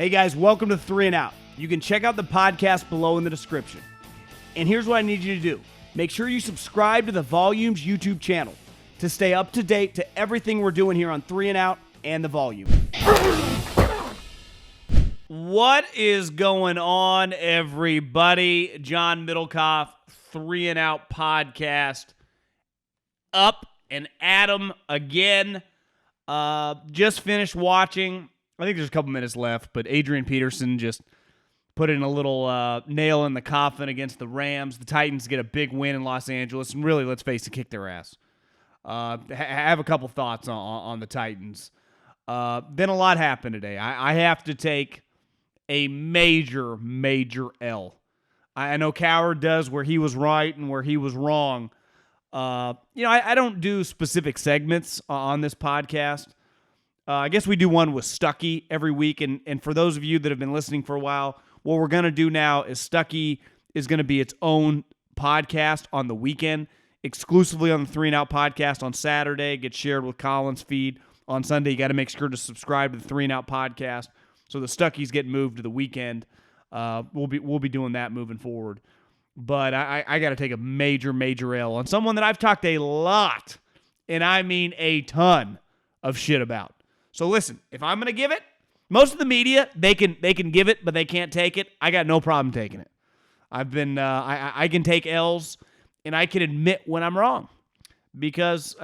Hey guys, welcome to 3 and Out. You can check out the podcast below in the description. And here's what I need you to do. Make sure you subscribe to the Volumes YouTube channel to stay up to date to everything we're doing here on 3 and Out and the Volume. What is going on, everybody? John Middlekauff, 3 and Out podcast. Up and at 'em again. Just finished watching. I think there's a couple minutes left, but Adrian Peterson just put in a little nail in the coffin against the Rams. The Titans get a big win in Los Angeles, and really, let's face it, kick their ass. Have a couple thoughts on the Titans. Then a lot happened today. I have to take a major L. I know Coward does where he was right and where he was wrong. I don't do specific segments on this podcast. I guess we do one with Stuckey every week, and for those of you that have been listening for a while, what we're going to do now is Stuckey is going to be its own podcast on the weekend, exclusively on the 3 and Out podcast on Saturday, gets shared with Colin's feed. On Sunday, you got to make sure to subscribe to the 3 and Out podcast. So the Stuckeys get moved to the weekend. We'll be doing that moving forward. But I got to take a major L on someone that I've talked a lot, and I mean a ton of shit about. So listen, if I'm going to give it, most of the media, they can give it, but they can't take it. I got no problem taking it. I've been I can take L's, and I can admit when I'm wrong, because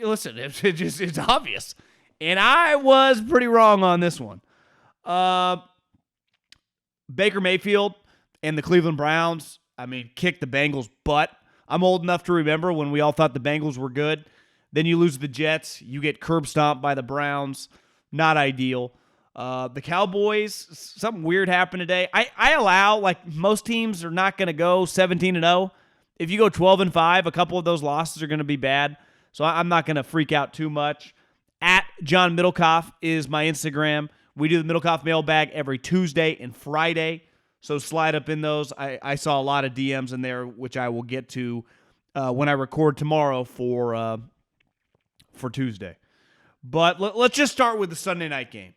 listen, it's obvious, and I was pretty wrong on this one. Baker Mayfield and the Cleveland Browns, kicked the Bengals' butt. I'm old enough to remember when we all thought the Bengals were good. Then you lose the Jets. You get curb stomped by the Browns. Not ideal. The Cowboys, something weird happened today. I allow, like most teams are not going to go 17-0. If you go 12-5, a couple of those losses are going to be bad. So I'm not going to freak out too much. At John Middlekauff is my Instagram. We do the Middlekauff mailbag every Tuesday and Friday. So slide up in those. I saw a lot of DMs in there, which I will get to when I record tomorrow for Tuesday. But let's just start with the Sunday night game.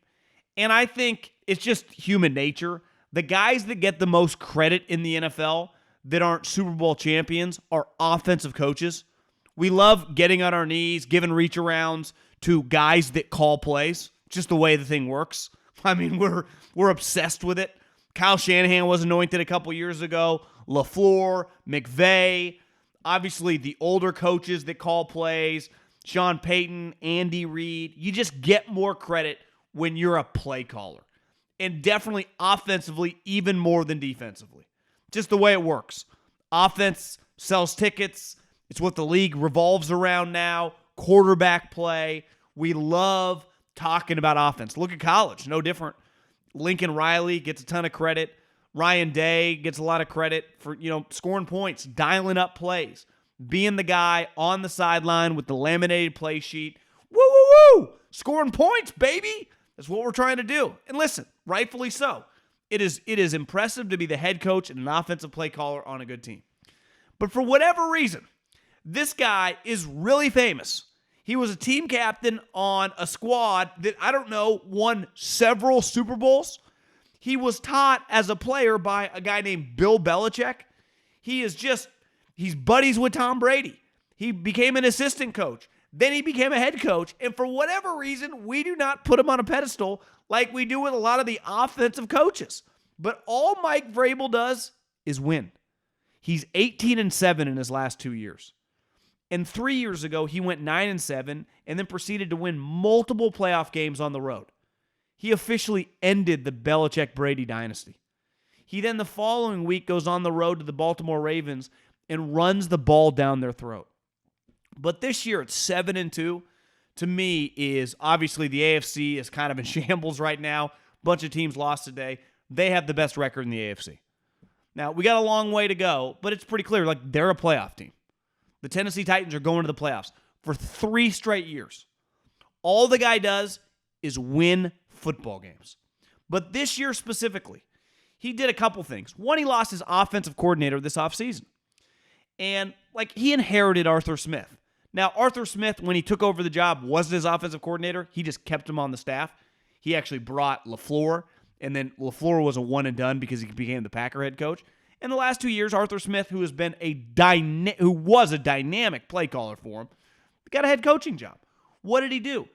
And I think it's just human nature. The guys that get the most credit in the NFL that aren't Super Bowl champions are offensive coaches. We love getting on our knees, giving reach arounds to guys that call plays. Just the way the thing works. We're obsessed with it. Kyle Shanahan was anointed a couple years ago. LaFleur, McVay, obviously the older coaches that call plays, Sean Payton, Andy Reid. You just get more credit when you're a play caller. And definitely offensively, even more than defensively. Just the way it works. Offense sells tickets. It's what the league revolves around now. Quarterback play. We love talking about offense. Look at college. No different. Lincoln Riley gets a ton of credit. Ryan Day gets a lot of credit for, scoring points, dialing up plays, being the guy on the sideline with the laminated play sheet. Woo, woo, woo! Scoring points, baby! That's what we're trying to do. And listen, rightfully so. It is impressive to be the head coach and an offensive play caller on a good team. But for whatever reason, this guy is really famous. He was a team captain on a squad that, I don't know, won several Super Bowls. He was taught as a player by a guy named Bill Belichick. He's buddies with Tom Brady. He became an assistant coach. Then he became a head coach. And for whatever reason, we do not put him on a pedestal like we do with a lot of the offensive coaches. But all Mike Vrabel does is win. He's 18-7 in his last 2 years. And 3 years ago, he went 9-7 and then proceeded to win multiple playoff games on the road. He officially ended the Belichick-Brady dynasty. He then the following week goes on the road to the Baltimore Ravens and runs the ball down their throat. But this year at 7-2, to me, is obviously the AFC is kind of in shambles right now. A bunch of teams lost today. They have the best record in the AFC. Now, we got a long way to go, but it's pretty clear, they're a playoff team. The Tennessee Titans are going to the playoffs for 3 straight years. All the guy does is win football games. But this year specifically, he did a couple things. One, he lost his offensive coordinator this offseason. And, he inherited Arthur Smith. Now, Arthur Smith, when he took over the job, wasn't his offensive coordinator. He just kept him on the staff. He actually brought LaFleur And then LaFleur was a one and done because he became the Packer head coach. And the last 2 years, Arthur Smith, who was a dynamic play caller for him, got a head coaching job. What did he do?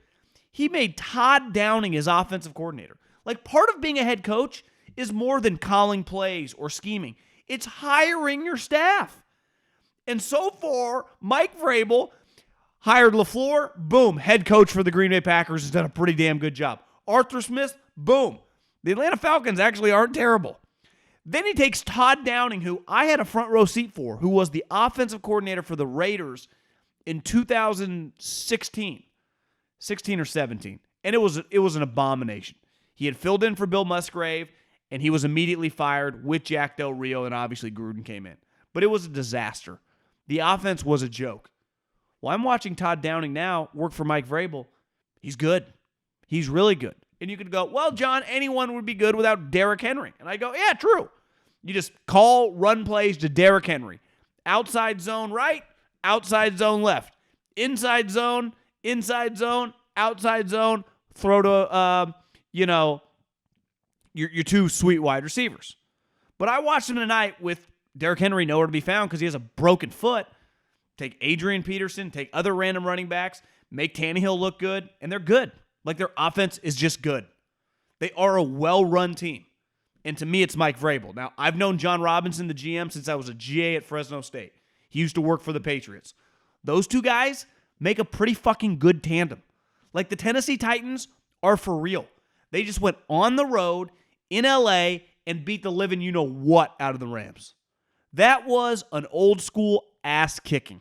He made Todd Downing his offensive coordinator. Like, part of being a head coach is more than calling plays or scheming. It's hiring your staff. And so far, Mike Vrabel hired LaFleur, boom, head coach for the Green Bay Packers, has done a pretty damn good job. Arthur Smith, boom. The Atlanta Falcons actually aren't terrible. Then he takes Todd Downing, who I had a front row seat for, who was the offensive coordinator for the Raiders in 2016 or 17. And it was an abomination. He had filled in for Bill Musgrave, and he was immediately fired with Jack Del Rio, and obviously Gruden came in. But it was a disaster. The offense was a joke. Well, I'm watching Todd Downing now work for Mike Vrabel. He's good. He's really good. And you could go, well, John, anyone would be good without Derrick Henry. And I go, yeah, true. You just call run plays to Derrick Henry. Outside zone right, outside zone left. Inside zone, outside zone, throw to, your two sweet wide receivers. But I watched him tonight with Derrick Henry nowhere to be found because he has a broken foot. Take Adrian Peterson, take other random running backs, make Tannehill look good, and they're good. Like, their offense is just good. They are a well-run team. And to me, it's Mike Vrabel. Now, I've known John Robinson, the GM, since I was a GA at Fresno State. He used to work for the Patriots. Those two guys make a pretty fucking good tandem. Like, the Tennessee Titans are for real. They just went on the road in LA and beat the living you-know-what out of the Rams. That was an old-school ass-kicking.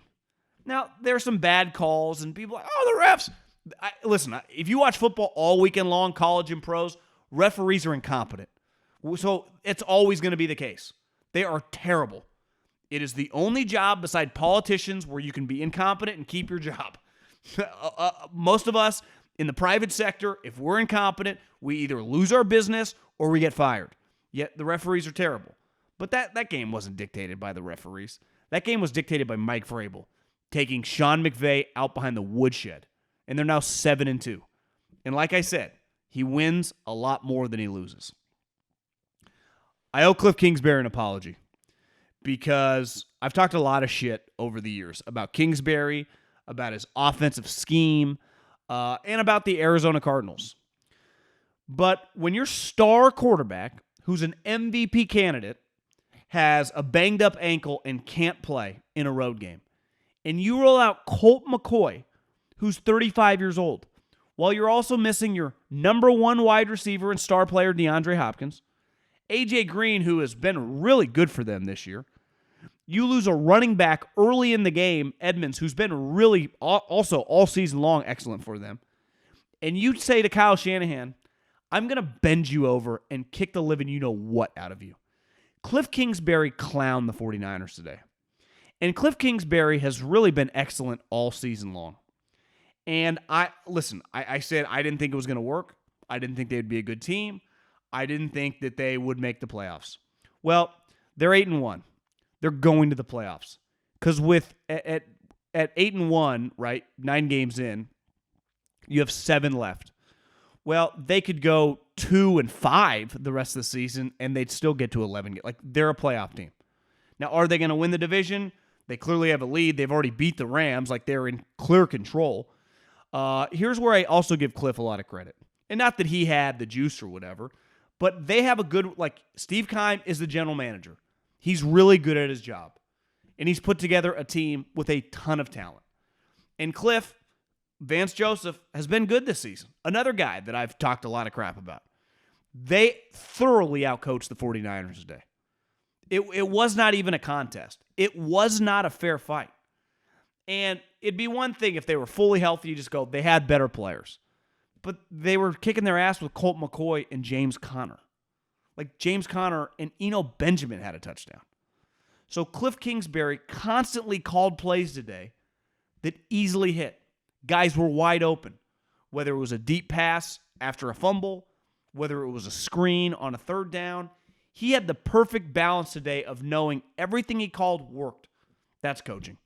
Now, there are some bad calls, and people are like, oh, the refs. Listen, if you watch football all weekend long, college and pros, referees are incompetent. So it's always going to be the case. They are terrible. It is the only job beside politicians where you can be incompetent and keep your job. Most of us in the private sector, if we're incompetent, we either lose our business or we get fired. Yet the referees are terrible. But that game wasn't dictated by the referees. That game was dictated by Mike Vrabel, taking Sean McVay out behind the woodshed. And they're now 7-2. And like I said, he wins a lot more than he loses. I owe Kliff Kingsbury an apology because I've talked a lot of shit over the years about Kingsbury, about his offensive scheme, and about the Arizona Cardinals. But when your star quarterback, who's an MVP candidate, has a banged-up ankle and can't play in a road game, and you roll out Colt McCoy, who's 35 years old, while you're also missing your number one wide receiver and star player, DeAndre Hopkins, A.J. Green, who has been really good for them this year, you lose a running back early in the game, Edmonds, who's been really also all season long excellent for them, and you say to Kyle Shanahan, I'm going to bend you over and kick the living you-know-what out of you. Kliff Kingsbury clowned the 49ers today. And Kliff Kingsbury has really been excellent all season long. And I said I didn't think it was going to work. I didn't think they'd be a good team. I didn't think that they would make the playoffs. Well, they're 8-1. They're going to the playoffs. Because with at 8-1, right, 9 games in, you have 7 left. Well, they could go 2-5 the rest of the season, and they'd still get to 11 games. Like, they're a playoff team. Now, are they going to win the division? They clearly have a lead. They've already beat the Rams. Like, they're in clear control. Here's where I also give Kliff a lot of credit. And not that he had the juice or whatever, but they have a good, like, Steve Keim is the general manager. He's really good at his job. And he's put together a team with a ton of talent. And Kliff, Vance Joseph, has been good this season. Another guy that I've talked a lot of crap about. They thoroughly outcoached the 49ers today. It was not even a contest. It was not a fair fight. And it'd be one thing if they were fully healthy, you just go, they had better players. But they were kicking their ass with Colt McCoy and James Conner. Like, James Conner and Eno Benjamin had a touchdown. So Kliff Kingsbury constantly called plays today that easily hit. Guys were wide open. Whether it was a deep pass after a fumble, whether it was a screen on a third down, he had the perfect balance today of knowing everything he called worked. That's coaching.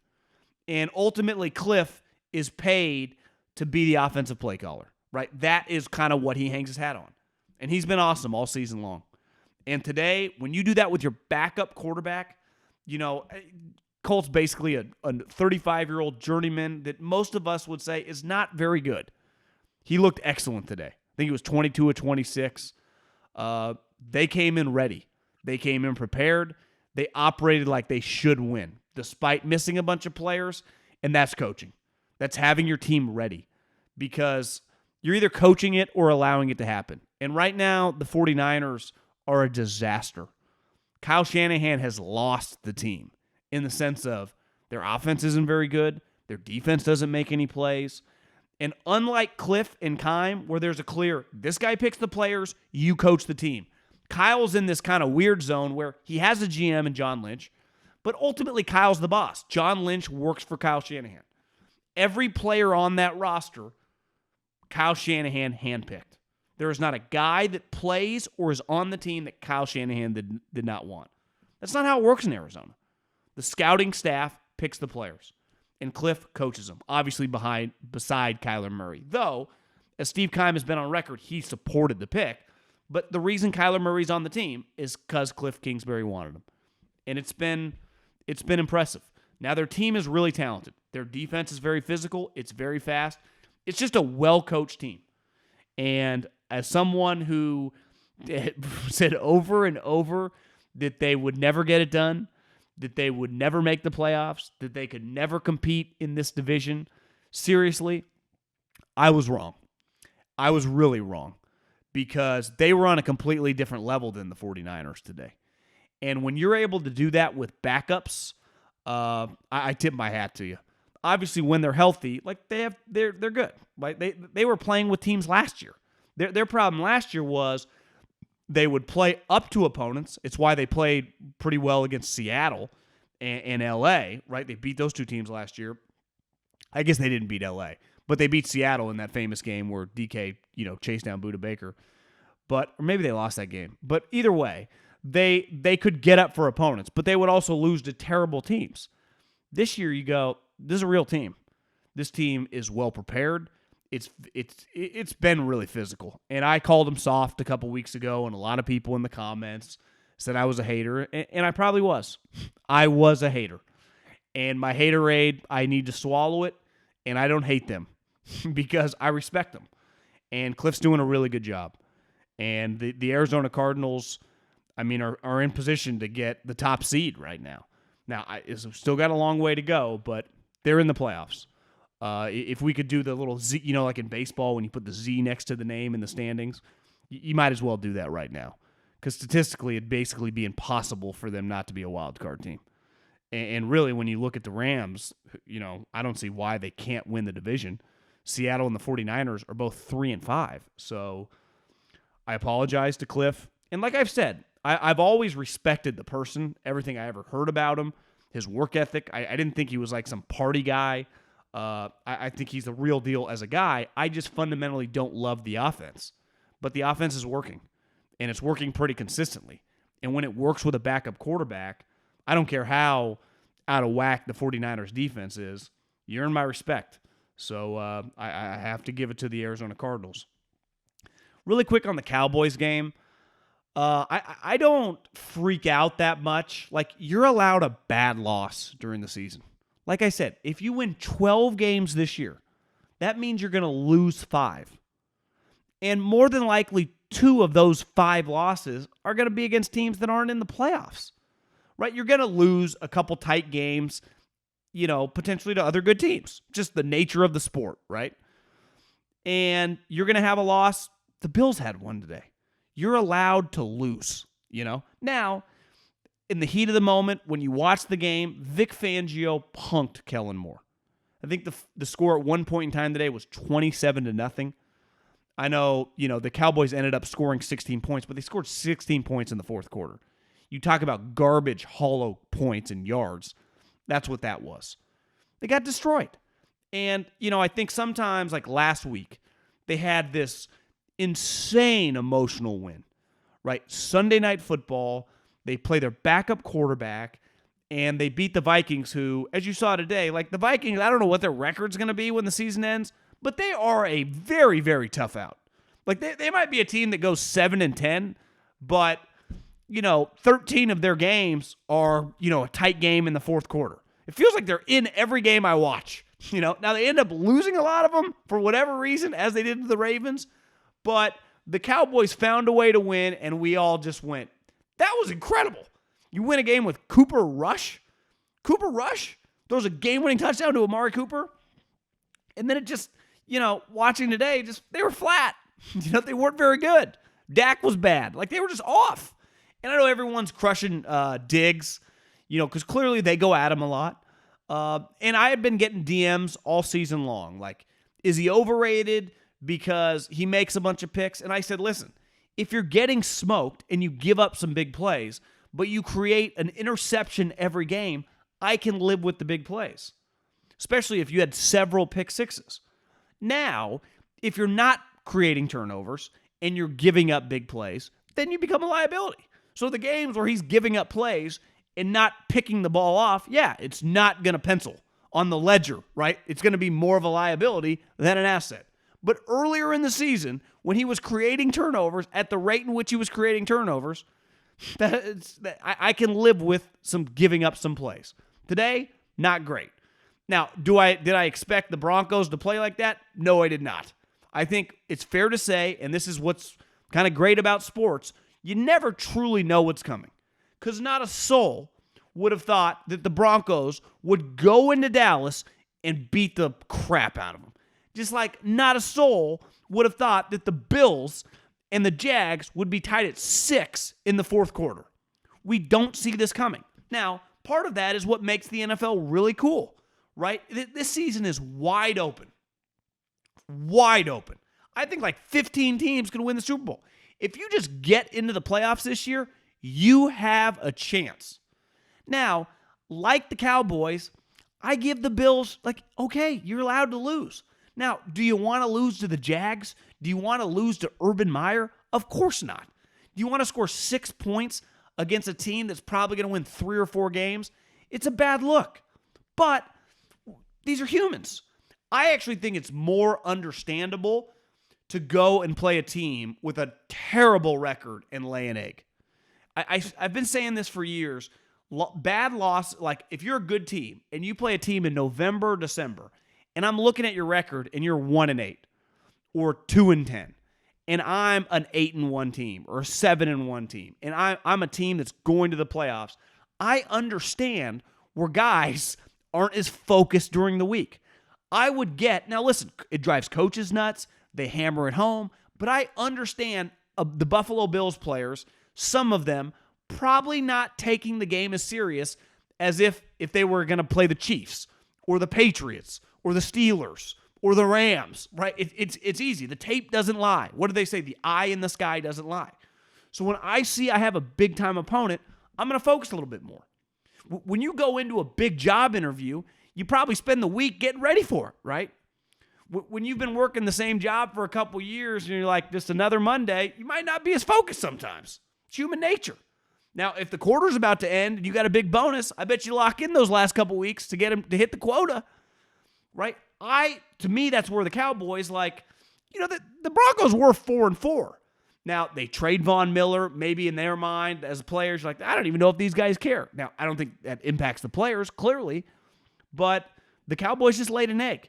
And ultimately, Kliff is paid to be the offensive play caller, right? That is kind of what he hangs his hat on. And he's been awesome all season long. And today, when you do that with your backup quarterback, Colt's basically a 35-year-old journeyman that most of us would say is not very good. He looked excellent today. I think he was 22 of 26. They came in ready. They came in prepared. They operated like they should win, despite missing a bunch of players, and that's coaching. That's having your team ready, because you're either coaching it or allowing it to happen. And right now, the 49ers are a disaster. Kyle Shanahan has lost the team in the sense of their offense isn't very good, their defense doesn't make any plays, and unlike Kliff and Keim, where there's a clear, this guy picks the players, you coach the team, Kyle's in this kind of weird zone where he has a GM in John Lynch, but ultimately Kyle's the boss. John Lynch works for Kyle Shanahan. Every player on that roster, Kyle Shanahan handpicked. There is not a guy that plays or is on the team that Kyle Shanahan did not want. That's not how it works in Arizona. The scouting staff picks the players, and Kliff coaches them, obviously beside Kyler Murray. Though, as Steve Keim has been on record, he supported the pick. But the reason Kyler Murray's on the team is because Kliff Kingsbury wanted him. And it's been impressive. Now their team is really talented. Their defense is very physical. It's very fast. It's just a well-coached team. And as someone who said over and over that they would never get it done, that they would never make the playoffs, that they could never compete in this division, seriously, I was wrong. I was really wrong, because they were on a completely different level than the 49ers today. And when you're able to do that with backups, I tip my hat to you. Obviously, when they're healthy, like they're good. Like they were playing with teams last year. Their problem last year was they would play up to opponents. It's why they played pretty well against Seattle and LA, right? They beat those two teams last year. I guess they didn't beat LA, but they beat Seattle in that famous game where DK, chased down Budda Baker. Or maybe they lost that game. But either way, they could get up for opponents, but they would also lose to terrible teams. This year you go, this is a real team. This team is well prepared. It's been really physical. And I called them soft a couple weeks ago, and a lot of people in the comments said I was a hater, and I probably was. I was a hater. And my haterade, I need to swallow it, and I don't hate them because I respect them. And Kliff's doing a really good job. And the Arizona Cardinals, are in position to get the top seed right now. Now, it's still got a long way to go, but they're in the playoffs. If we could do the little Z, like in baseball when you put the Z next to the name in the standings, you might as well do that right now. Because statistically, it'd basically be impossible for them not to be a wild card team. And really, when you look at the Rams, I don't see why they can't win the division. Seattle and the 49ers are both 3-5. So I apologize to Kliff. And like I've said, I've always respected the person, everything I ever heard about him, his work ethic. I didn't think he was like some party guy. I think he's the real deal as a guy. I just fundamentally don't love the offense. But the offense is working, and it's working pretty consistently. And when it works with a backup quarterback, I don't care how out of whack the 49ers defense is, you earn my respect. So I have to give it to the Arizona Cardinals. Really quick on the Cowboys game. I don't freak out that much. Like, you're allowed a bad loss during the season. Like I said, if you win 12 games this year, that means you're going to lose 5. And more than likely, 2 of those 5 losses are going to be against teams that aren't in the playoffs. Right? You're going to lose a couple tight games, potentially to other good teams. Just the nature of the sport, right? And you're going to have a loss. The Bills had one today. You're allowed to lose, Now, in the heat of the moment, when you watch the game, Vic Fangio punked Kellen Moore. I think the score at one point in time today was 27-0. I know, the Cowboys ended up scoring 16 points, but they scored 16 points in the fourth quarter. You talk about garbage, hollow points and yards. That's what that was. They got destroyed. And, I think sometimes, like last week, they had this insane emotional win, right? Sunday Night Football, they play their backup quarterback, and they beat the Vikings, who, as you saw today, like the Vikings, I don't know what their record's going to be when the season ends, but they are a very, very tough out. Like they might be a team that goes 7-10, but 13 of their games are, a tight game in the fourth quarter. It feels like they're in every game I watch. Now they end up losing a lot of them for whatever reason, as they did to the Ravens, but the Cowboys found a way to win, and we all just went, that was incredible. You win a game with Cooper Rush. Cooper Rush throws a game-winning touchdown to Amari Cooper, and then it just, watching today, just they were flat. They weren't very good. Dak was bad. Like, they were just off. And I know everyone's crushing Diggs, because clearly they go at him a lot. And I have been getting DMs all season long. Like, is he overrated because he makes a bunch of picks? And I said, listen, if you're getting smoked and you give up some big plays, but you create an interception every game, I can live with the big plays, especially if you had several pick sixes. Now, if you're not creating turnovers and you're giving up big plays, then you become a liability. So the games where he's giving up plays and not picking the ball off, it's not going to pencil on the ledger, right? It's going to be more of a liability than an asset. But earlier in the season, when he was creating turnovers at the rate in which he was creating turnovers, I can live with some giving up some plays. Today, not great. Now, did I expect the Broncos to play like that? No, I did not. I think it's fair to say, and this is what's kind of great about sports, you never truly know what's coming. Because not a soul would have thought that the Broncos would go into Dallas and beat the crap out of them. Just like not a soul would have thought that the Bills and the Jags would be tied at 6 in the fourth quarter. We don't see this coming. Now, part of that is what makes the NFL really cool, right? This season is wide open. Wide open. I think like 15 teams can win the Super Bowl. If you just get into the playoffs this year, you have a chance. Now, like the Cowboys, I give the Bills, okay, you're allowed to lose. Now, do you want to lose to the Jags? Do you want to lose to Urban Meyer? Of course not. Do you want to score 6 points against a team that's probably going to win 3 or 4 games? It's a bad look. But these are humans. I actually think it's more understandable to go and play a team with a terrible record and lay an egg. I've been saying this for years. Bad loss, like if you're a good team and you play a team in November, December, and I'm looking at your record and you're 1-8 or 2-10, and I'm an 8-1 team or a 7-1 team, and I'm a team that's going to the playoffs, I understand where guys aren't as focused during the week. I would get, now listen, it drives coaches nuts. They hammer it home. But I understand the Buffalo Bills players, some of them probably not taking the game as serious as if they were going to play the Chiefs or the Patriots or the Steelers or the Rams, right? It's easy. The tape doesn't lie. What do they say? The eye in the sky doesn't lie. So when I see I have a big-time opponent, I'm going to focus a little bit more. When you go into a big job interview, you probably spend the week getting ready for it, right? When you've been working the same job for a couple years and you're like, just another Monday, you might not be as focused sometimes. It's human nature. Now, if the quarter's about to end and you got a big bonus, I bet you lock in those last couple weeks to get him to hit the quota, right? To me, that's where the Cowboys, the Broncos were 4-4. Now, they trade Von Miller, maybe in their mind as players, I don't even know if these guys care. Now, I don't think that impacts the players, clearly, but the Cowboys just laid an egg.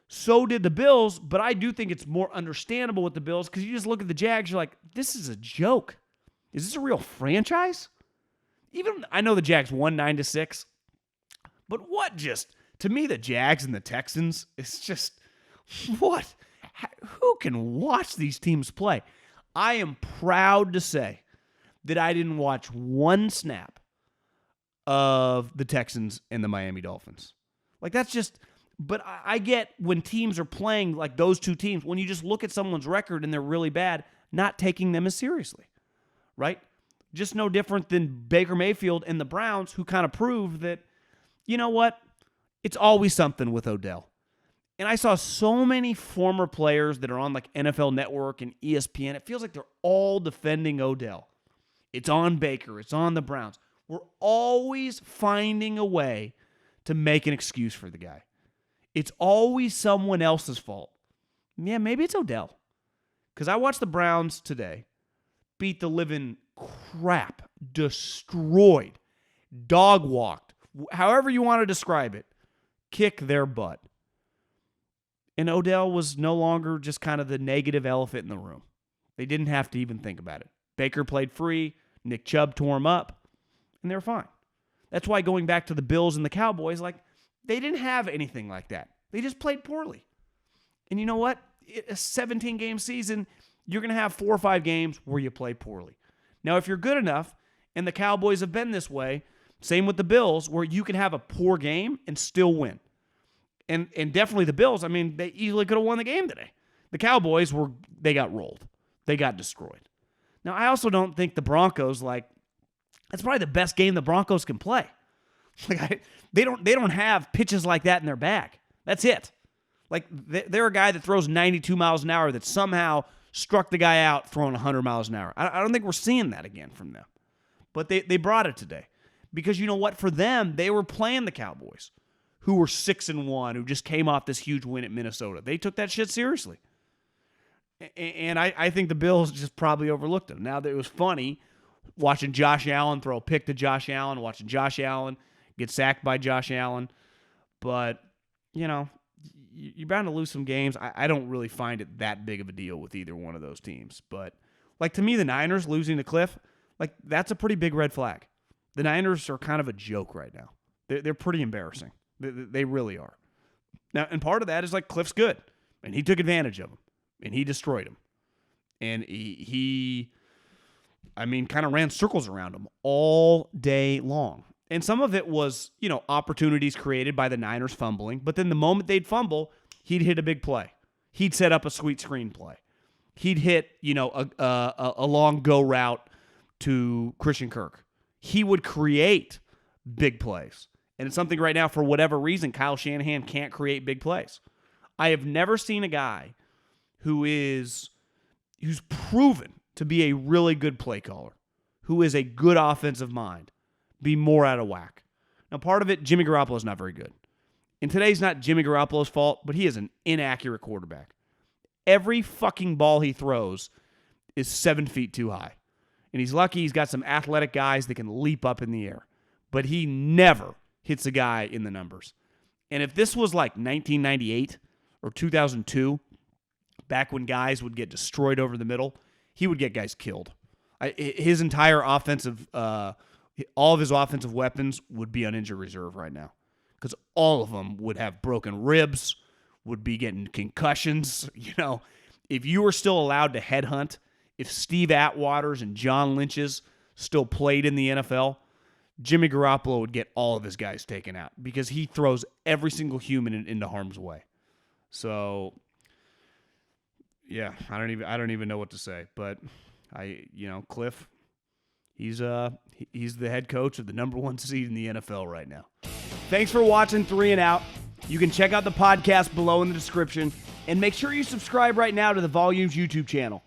So did the Bills, but I do think it's more understandable with the Bills because you just look at the Jags, you're like, this is a joke. Is this a real franchise? Even, I know the Jags won 9-6, but to me, the Jags and the Texans, it's just, what? Who can watch these teams play? I am proud to say that I didn't watch one snap of the Texans and the Miami Dolphins. That's just... But I get when teams are playing like those two teams, when you just look at someone's record and they're really bad, not taking them as seriously, right? Just no different than Baker Mayfield and the Browns, who kind of proved that, you know what? It's always something with Odell. And I saw so many former players that are on NFL Network and ESPN. It feels like they're all defending Odell. It's on Baker. It's on the Browns. We're always finding a way to make an excuse for the guy. It's always someone else's fault. Yeah, maybe it's Odell. Because I watched the Browns today beat the living crap, destroyed, dog walked, however you want to describe it, kick their butt. And Odell was no longer just kind of the negative elephant in the room. They didn't have to even think about it. Baker played free. Nick Chubb tore him up. And they were fine. That's why going back to the Bills and the Cowboys, like, they didn't have anything like that. They just played poorly. And you know what? A 17-game season, you're going to have 4 or 5 games where you play poorly. Now, if you're good enough, and the Cowboys have been this way, same with the Bills, where you can have a poor game and still win. And definitely the Bills, I mean, they easily could have won the game today. The Cowboys, they got rolled. They got destroyed. Now, I also don't think the Broncos, like, that's probably the best game the Broncos can play. Like, they don't have pitches like that in their bag. That's it. Like, they're a guy that throws 92 miles an hour that somehow struck the guy out throwing 100 miles an hour. I don't think we're seeing that again from them. But they brought it today. Because you know what? For them, they were playing the Cowboys, who were 6-1, who just came off this huge win at Minnesota. They took that shit seriously. And I think the Bills just probably overlooked them. Now, it was funny watching Josh Allen throw a pick to Josh Allen, watching Josh Allen get sacked by Josh Allen. But, you know, you're bound to lose some games. I don't really find it that big of a deal with either one of those teams. But, like, to me, the Niners losing to Kliff, like, that's a pretty big red flag. The Niners are kind of a joke right now. They're pretty embarrassing. They really are. Now, and part of that is, like, Kliff's good, and he took advantage of him, and he destroyed him. And he kind of ran circles around him all day long. And some of it was, you know, opportunities created by the Niners fumbling, but then the moment they'd fumble, he'd hit a big play. He'd set up a sweet screen play. He'd hit, you know, a long go route to Christian Kirk. He would create big plays. And it's something right now, for whatever reason, Kyle Shanahan can't create big plays. I have never seen a guy who's proven to be a really good play caller, who is a good offensive mind, be more out of whack. Now, part of it, Jimmy Garoppolo is not very good. And today's not Jimmy Garoppolo's fault, but he is an inaccurate quarterback. Every fucking ball he throws is 7 feet too high. And he's lucky he's got some athletic guys that can leap up in the air. But he never hits a guy in the numbers. And if this was like 1998 or 2002, back when guys would get destroyed over the middle, he would get guys killed. His entire offensive, all of his offensive weapons would be on injured reserve right now. Because all of them would have broken ribs, would be getting concussions. You know, if you were still allowed to headhunt, if Steve Atwaters and John Lynch's still played in the NFL, Jimmy Garoppolo would get all of his guys taken out because he throws every single human into harm's way. So, yeah, I don't even know what to say. But Kliff, he's the head coach of the number 1 seed in the NFL right now. Thanks for watching 3 and Out. You can check out the podcast below in the description, and make sure you subscribe right now to the Volumes YouTube channel.